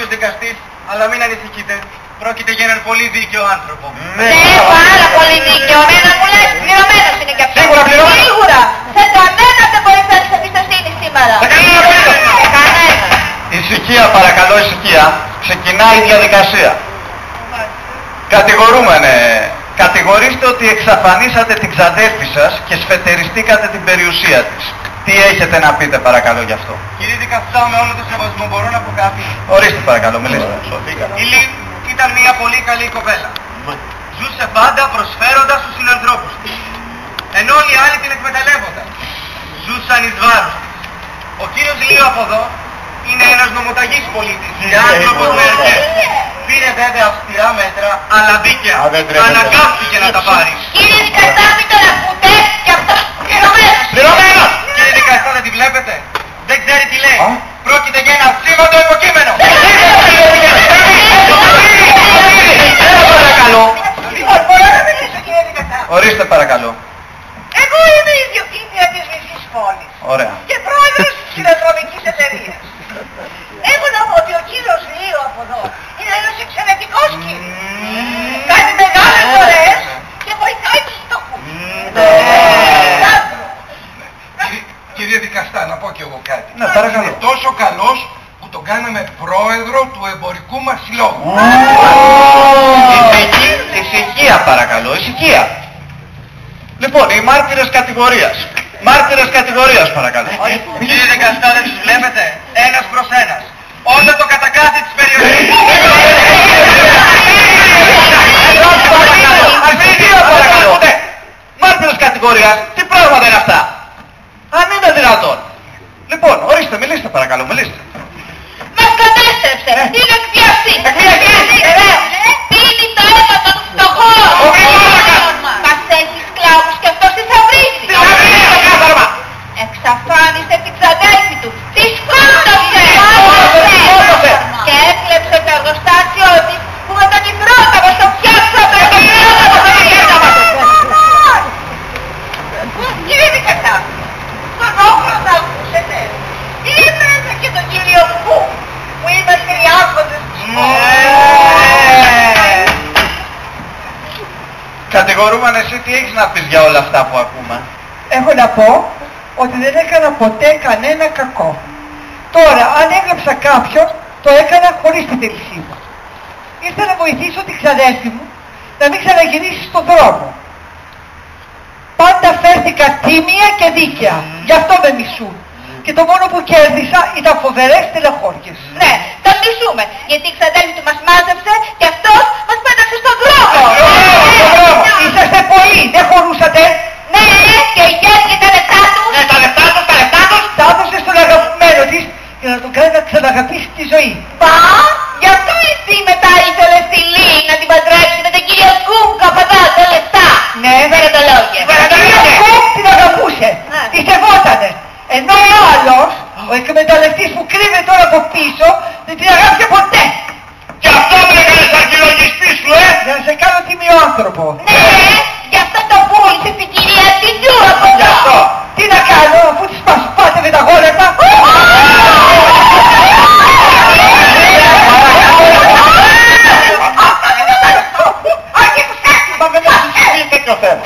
κύριος δικαστής, αλλά μην ανησυχείτε. Πρόκειται για έναν πολύ δίκαιο άνθρωπο. Ναι, πάρα πολύ δίκαιο. Εμένα μου λες, πληρωμένος είναι κι αυτό. Σίγουρα πληρωμένος. Σίγουρα. Σε κανέναν δεν μπορείς να έχεις εμπιστοσύνη σήμερα. Σε κανέναν απολύτως. Σε κανέναν. Ησυχία, παρακαλώ, ησυχία. Ξεκινάει η διαδικασία. Κατηγορούμενε, κατηγορήστε ότι εξαφανίσατε την ξαδέρφη σας και σφετεριστήκατε την περιουσία της. Τι έχετε να πείτε παρακαλώ γι' αυτό? Κύριε δικαστά, με όλο το σεβασμό μπορώ να πω κάτι? Ορίστε παρακαλώ, μιλήστε. Η Λιν ήταν μια πολύ καλή κοπέλα. Ζούσε πάντα προσφέροντας στους συνανθρώπους της. Ενώ όλοι οι άλλοι την εκμεταλλεύονταν. Ζούσαν εις βάρος της. Ο κύριος Λίο από εδώ είναι ένας νομοταγής πολίτης και άνθρωπος με αρχές. Πήρε βέβαια αυστηρά μέτρα, αλλά δίκαια. Αναγκάστηκε να τα πάρει. Κύριε δικαστά, μην τον ακούτε, κι αυτός πληρωμένος. Πληρωμένος! Κύριε δικαστά, δεν τη βλέπετε? Δεν ξέρει τι λέει. Πρόκειται για ένα σήμαντο υποκείμενο. Παρακαλώ. Μπορώ να μιλήσω, κύριε δικαστά? Ορίστε παρακαλώ. Εγώ είμαι ιδιοκτήτρια της Μισής Πόλης. Ωραία. Και πρόεδρος της φιλανθρωπικής εταιρείας. Έχω να πω ότι ο κύριος Λίο από εδώ είναι ένας εξαιρετικός κύριος. Κάνει μεγάλες φορές και βοηθάει τους φτωχούς. Κύριε δικαστά, να πω κι εγώ κάτι. Ναι, παρακαλώ. Είναι τόσο καλός που τον κάναμε πρόεδρο του εμπορικού μας συλλόγου. Ησυχία παρακαλώ, ησυχία. Λοιπόν, οι μάρτυρες κατηγορίας. Μάρτυρες κατηγορίας παρακαλώ. Κύριε δικαστά, δεν τους βλέπετε? Ένας προς ένας. Όλο το κατακάθι της περιοχής. Παρακαλώ. Μάρτυρες κατηγορίας. Τι πράγματα είναι αυτά? Αν είναι δυνατόν. Λοιπόν, ορίστε, μιλήστε παρακαλώ, μιλήστε. Μας κατέστρεψε. Είναι εκβιαστή. Πίνει το αίμα των φτωχών. Μας έχει σκλάβους και αυτός τις αυρίζει. Εξαφάνισε την ξαδέρφη του. Τη σκότωσε. Και έκλεψε το εργοστάσιο της που με τον υδρότα μας το φτιάξαμε. Κύριε δικαστά, τον όχρο να ακούσετε. Είπατε και τον κύριο Φου που είμαστε οι άρχοντες της πόλης. Κατηγορούμενε, εσύ τι έχεις να πεις για όλα αυτά που ακούμε? Έχω να πω ότι δεν έκανα ποτέ κανένα κακό. Τώρα, αν έγραψα κάποιον, το έκανα χωρίς την θέλησή μου. Ήρθα να βοηθήσω την ξαδέρφη μου να μην ξαναγυρίσει στον δρόμο. Πάντα φέρθηκα τίμια και δίκαια. Γι' αυτό με μισούν. Και το μόνο που κέρδισα ήταν φοβερές τηλεχώριες. Ναι, τον μισούμε, γιατί η ξαδέρφη του μας μάζεψε και αυτός μας πέταξε στον δρόμο. Είσαστε πολλοί, δεν χωρούσατε? Ναι, και η Γέρ και τα λεφτά του. Ναι, τα λεφτά τους, τα λεφτά τους. Τα έδωσε στον αγαπημένο της για να τον κάνει να ξαναγαπήσει τη ζωή. Πα, γι' αυτό εσύ μετά ήθελε στη Λί να την παντρέψει με τον κύριο Κούκα παντά τα λεφτά. Ναι. Φέρε το λόγια. Ο Κουκ την αγαπούσε, τη σεβότανε. Ενώ ο άλλος, ο εκμεταλλευτής που κρύβεται τώρα από πίσω, δεν την αγάπησε ποτέ. Και αυτό που έκανες αρχιλογιστή σου, Για να σε κάνω τίμιο άνθρωπο. Ναι, γι' αυτό το πούλησε στην κυρία Τιντού από Γι' αυτό. εδώ. Τι να κάνω, αφού τις πασπάτε με τα γόνατα. Μα δεν μας συζητήσει τέτοιο θέμα.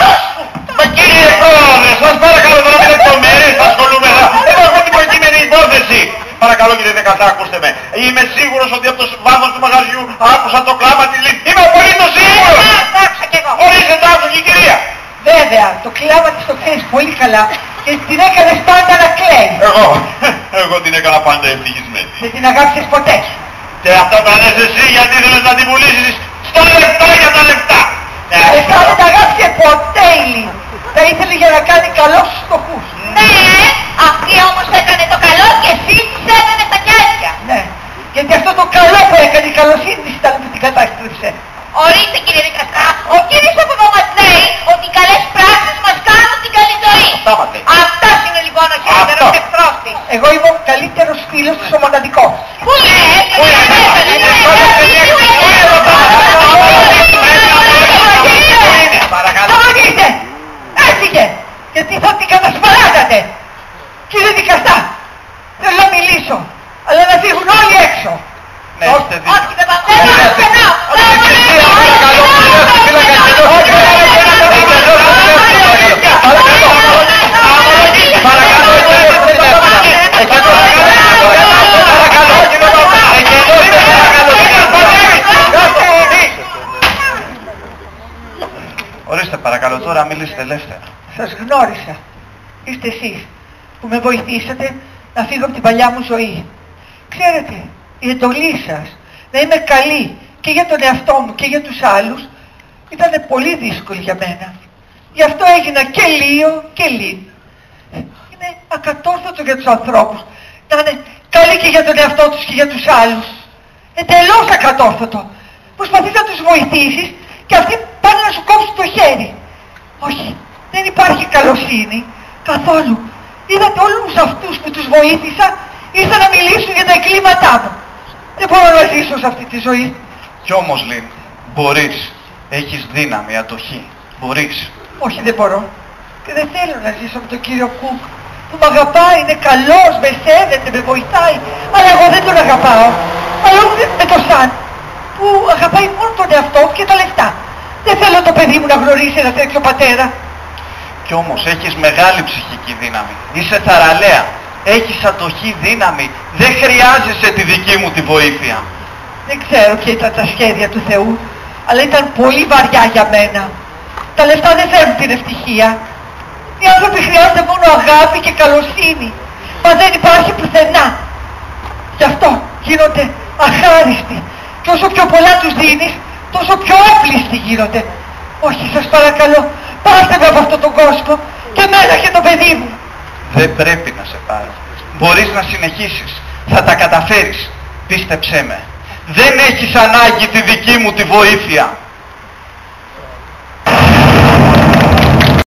Μα κύριε πρόεδρε, σας παρακαλώ τώρα με λεπτομέρειες θα ασχολούμαι. Εγώ έχω την προκειμένη υπόθεση. Παρακαλώ κύριε δικαστά, ακούστε με. Είμαι σίγουρος ότι από το βάθος του μαγαζιού άκουσα το κλάμα της Λιν. Είμαι απολύτως σίγουρος. Το άκουσα κι εγώ. Ορίστε το άκουσε η κυρία. Βέβαια, το κλάμα της το ξέρεις πολύ καλά και την έκανες πάντα να κλαίει. Εγώ την έκανα πάντα ευτυχισμένη. Δεν την αγάπησες ποτέ. Και αυτά τα λες εσύ γιατί ήθελες να την πουλήσεις στα λεφτά για τα λεφτά. Εσά δεν τα αγάπησε ποτέ η Λιν. Θα ήθελε για να κάνει καλό στους φτωχούς. Ναι, αυτή όμως έκανε το καλό και εσύ της έκανε τα κέρια. Ναι, γιατί αυτό το καλό που έκανε η καλοσύνη της ήταν που την κατάστρεψε. Ορίστε κύριε δικαστά, ο κύριος από εδώ μας λέει ότι οι καλές πράξεις μας κάνουν την καλή ζωή. Στάματε. Αυτός είναι λοιπόν ο χειρότερος Αυτό. εχθρός της. Εγώ είμαι ο καλύτερος φίλος της, ο μοναδικός. Πού λες, Πού παρακαλώ. Σταματήστε! Έφυγε! Γιατί θα την κατασπαράγατε! Κύριε δικαστά, θέλω να μιλήσω, αλλά να φύγουν όλοι έξω. Ναι, είστε δίκιο. Όχι, δεν πας, δεν πας πουθενά. Ορίστε παρακαλώ, τώρα μιλήστε ελεύθερα. Σας γνώρισα. Είστε εσείς που με βοηθήσατε να φύγω από την παλιά μου ζωή. Ξέρετε, η εντολή σας να είμαι καλή και για τον εαυτό μου και για τους άλλους ήταν πολύ δύσκολη για μένα. Γι' αυτό έγινα και Λίο και Λίν. Είναι ακατόρθωτο για τους ανθρώπους να είναι καλοί και για τον εαυτό τους και για τους άλλους. Εντελώς ακατόρθωτο. Προσπαθείς να τους βοηθήσεις και αυτοί πάνε να σου κόψουν το χέρι. Όχι, δεν υπάρχει καλοσύνη καθόλου. Είδατε όλους αυτούς που τους βοήθησα ήρθαν να μιλήσουν για τα εγκλήματά μου. Δεν μπορώ να ζήσω σε αυτή τη ζωή. Κι όμως Λίν, μπορείς. Έχεις δύναμη, αντοχή. Μπορείς. Όχι, δεν μπορώ. Και δεν θέλω να ζήσω με τον κύριο Κουκ που με αγαπάει, είναι καλός, με σέβεται, με βοηθάει. Αλλά εγώ δεν τον αγαπάω. Αλλά όχι με το Σαν που αγαπάει μόνο τον εαυτό του και τα λεφτά. Δεν θέλω το παιδί μου να γνωρίσει ένα τέτοιο πατέρα. Κι όμως έχεις μεγάλη ψυχική δύναμη. Είσαι θαραλέα. Έχεις αντοχή, δύναμη. Δεν χρειάζεσαι τη δική μου τη βοήθεια. Δεν ξέρω ποια ήταν τα σχέδια του Θεού, αλλά ήταν πολύ βαριά για μένα. Τα λεφτά δεν φέρνουν την ευτυχία. Οι άνθρωποι χρειάζονται μόνο αγάπη και καλοσύνη. Μα δεν υπάρχει πουθενά. Γι' αυτό γίνονται αχάριστοι. Και όσο πιο πολλά τους δίνεις, τόσο πιο όπλιστοι γίνονται. Όχι, σας παρακαλώ, πάρτε με από αυτόν τον κόσμο και εμένα και το παιδί μου. Δεν πρέπει να σε πάρω. Μπορείς να συνεχίσεις. Θα τα καταφέρεις. Πίστεψέ με. Δεν έχεις ανάγκη τη δική μου τη βοήθεια.